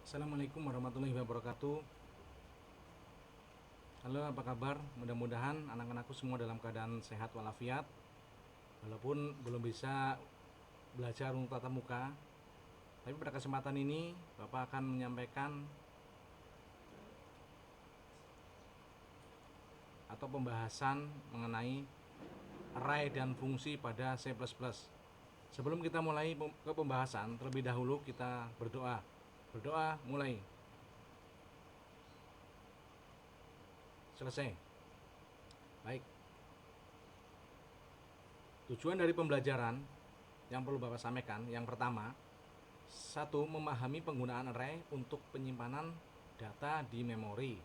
Assalamualaikum warahmatullahi wabarakatuh. Halo, apa kabar? Mudah-mudahan anak-anakku semua dalam keadaan sehat walafiat. Walaupun belum bisa belajar untuk tatap muka, tapi pada kesempatan ini Bapak akan menyampaikan atau pembahasan mengenai array dan fungsi pada C++. Sebelum kita mulai ke pembahasan, terlebih dahulu kita berdoa. Berdoa mulai. Selesai. Baik. Tujuan dari pembelajaran yang perlu Bapak sampaikan, yang pertama, satu, memahami penggunaan array untuk penyimpanan data di memori.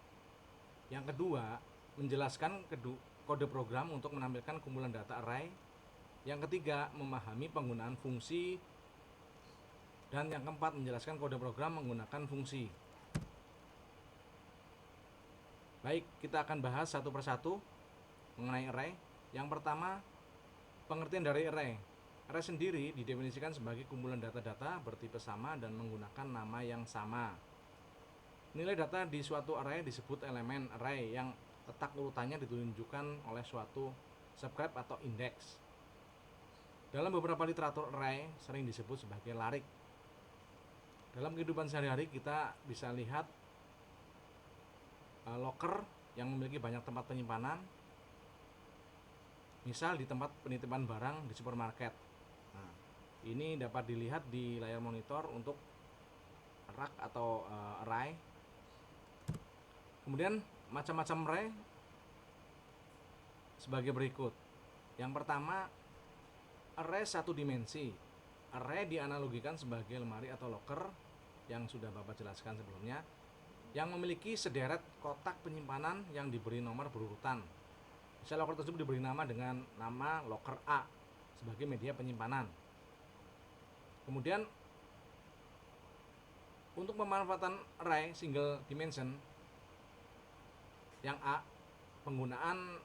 Yang kedua, menjelaskan kode program untuk menampilkan kumpulan data array. Yang ketiga, memahami penggunaan fungsi. Dan yang keempat, menjelaskan kode program menggunakan fungsi. Baik, kita akan bahas satu persatu mengenai array. Yang pertama, pengertian dari array. Array sendiri didefinisikan sebagai kumpulan data-data bertipe sama dan menggunakan nama yang sama. Nilai data di suatu array disebut elemen array yang letak urutannya ditunjukkan oleh suatu subscript atau indeks. Dalam beberapa literatur array sering disebut sebagai larik. Dalam kehidupan sehari-hari kita bisa lihat locker yang memiliki banyak tempat penyimpanan, misal di tempat penitipan barang di supermarket. Nah, ini dapat dilihat di layar monitor untuk rak atau array. Kemudian macam-macam array sebagai berikut. Yang pertama, array satu dimensi. Array dianalogikan sebagai lemari atau locker yang sudah Bapak jelaskan sebelumnya, yang memiliki sederet kotak penyimpanan yang diberi nomor berurutan. Misal locker tersebut diberi nama dengan nama locker A sebagai media penyimpanan. Kemudian untuk pemanfaatan array single dimension yang A, penggunaan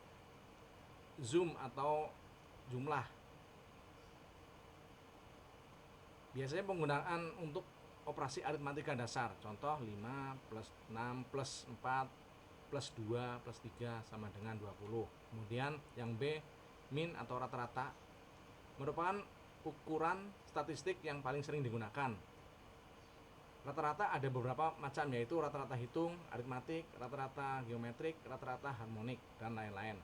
zoom atau jumlah. Biasanya penggunaan untuk operasi aritmatika dasar. Contoh 5 plus 6 plus 4 plus 2 plus 3 sama dengan 20. Kemudian yang B, min atau rata-rata, merupakan ukuran statistik yang paling sering digunakan. Rata-rata ada beberapa macam, yaitu rata-rata hitung, aritmatik, rata-rata geometrik, rata-rata harmonik, dan lain-lain.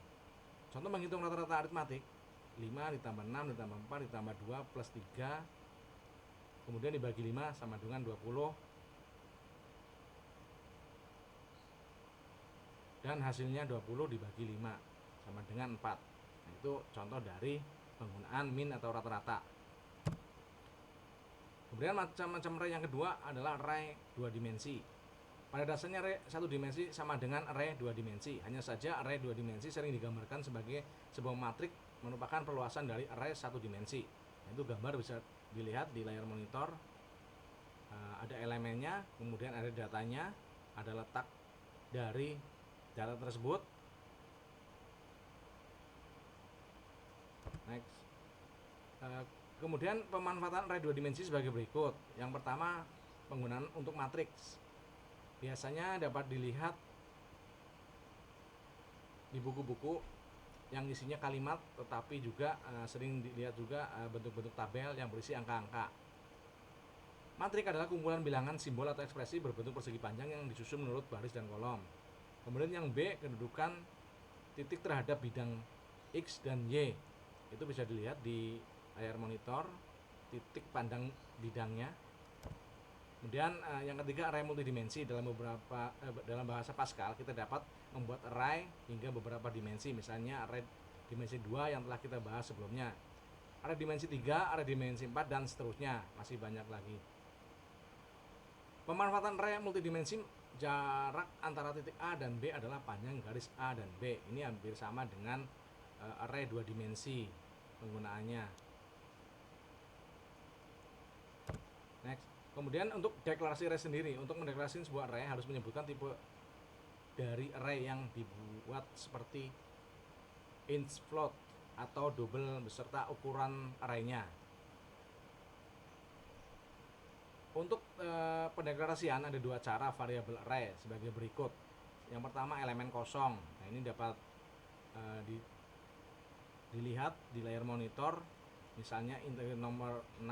Contoh menghitung rata-rata aritmatik, 5 ditambah 6 ditambah 4 ditambah 2 plus 3, kemudian dibagi 5 sama dengan 20, dan hasilnya 20 dibagi 5 sama dengan 4. Nah, itu contoh dari penggunaan min atau rata-rata. Kemudian macam-macam array yang kedua adalah array 2 dimensi. Pada dasarnya array 1 dimensi sama dengan array 2 dimensi. Hanya saja array 2 dimensi sering digambarkan sebagai sebuah matrik, merupakan perluasan dari array 1 dimensi. Itu gambar bisa dilihat di layar monitor. Ada elemennya, kemudian ada datanya, ada letak dari data tersebut. Next. Kemudian pemanfaatan array 2 dimensi sebagai berikut. Yang pertama, penggunaan untuk matriks. Biasanya dapat dilihat di buku-buku yang isinya kalimat, tetapi juga sering dilihat juga bentuk-bentuk tabel yang berisi angka-angka. Matrik adalah kumpulan bilangan, simbol, atau ekspresi berbentuk persegi panjang yang disusun menurut baris dan kolom. Kemudian yang B, kedudukan titik terhadap bidang X dan Y. Itu bisa dilihat di layar monitor, titik pandang bidangnya. Kemudian yang ketiga, array multidimensi. Dalam bahasa Pascal kita dapat membuat array hingga beberapa dimensi. Misalnya array dimensi 2 yang telah kita bahas sebelumnya, array dimensi 3, array dimensi 4, dan seterusnya. Masih banyak lagi. Pemanfaatan array multidimensi, jarak antara titik A dan B adalah panjang garis A dan B. Ini hampir sama dengan array 2 dimensi penggunaannya. Next. Kemudian untuk deklarasi array sendiri, untuk mendeklarasikan sebuah array harus menyebutkan tipe dari array yang dibuat seperti int float atau double beserta ukuran arraynya. Untuk pendeklarasian ada dua cara variabel array sebagai berikut. Yang pertama elemen kosong. Nah, ini dapat dilihat di layar monitor, misalnya integer nomor 6.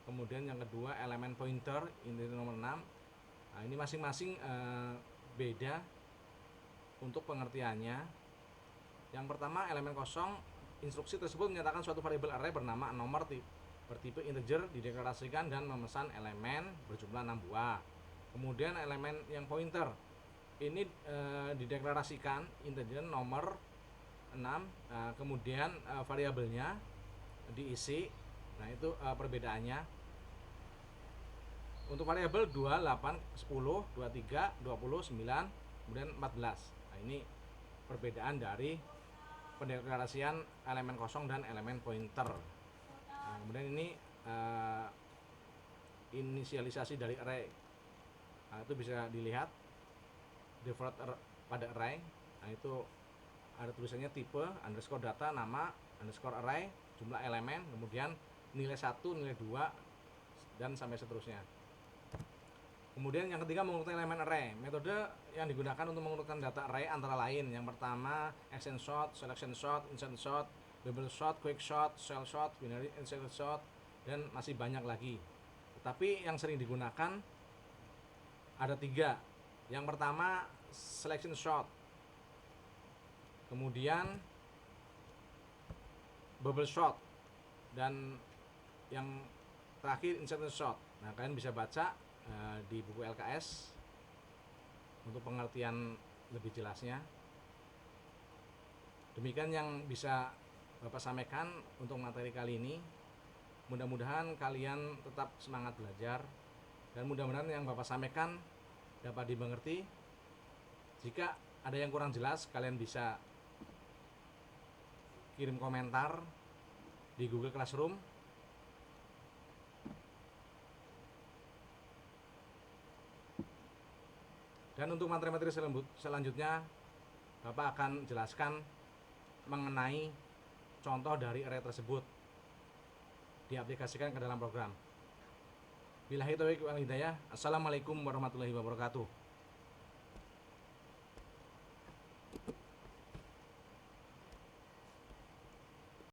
Kemudian yang kedua elemen pointer integer nomor 6. Nah, ini masing-masing beda untuk pengertiannya. Yang pertama elemen kosong, instruksi tersebut menyatakan suatu variabel array bernama nomor bertipe integer dideklarasikan dan memesan elemen berjumlah 6 buah. Kemudian elemen yang pointer ini dideklarasikan integer nomor 6, kemudian variabelnya diisi. Nah, itu perbedaannya. Untuk variabel 2, 8, 10, 23, 20, 9, kemudian 14. Nah, ini perbedaan dari pendeklarasian elemen kosong dan elemen pointer. Nah, kemudian ini inisialisasi dari array. Nah, itu bisa dilihat default pada array. Nah, itu ada tulisannya tipe underscore data nama underscore array jumlah elemen, kemudian nilai 1, nilai 2, dan sampai seterusnya. Kemudian yang ketiga mengurutkan elemen array. Metode yang digunakan untuk mengurutkan data array antara lain, yang pertama extend sort, selection sort, insert sort, double sort, quick sort, cell sort, binary insert sort, dan masih banyak lagi. Tetapi yang sering digunakan ada 3. Yang pertama selection sort, kemudian bubble sort, dan yang terakhir insert sort. Nah, kalian bisa baca di buku LKS untuk pengertian lebih jelasnya. Demikian yang bisa Bapak sampaikan untuk materi kali ini. Mudah-mudahan kalian tetap semangat belajar, dan mudah-mudahan yang Bapak sampaikan dapat dimengerti. Jika ada yang kurang jelas, kalian bisa kirim komentar di Google Classroom. Dan untuk materi-materi selanjutnya, Bapak akan jelaskan mengenai contoh dari array tersebut diaplikasikan ke dalam program. Billahi taufiq wal hidayah. Assalamualaikum warahmatullahi wabarakatuh.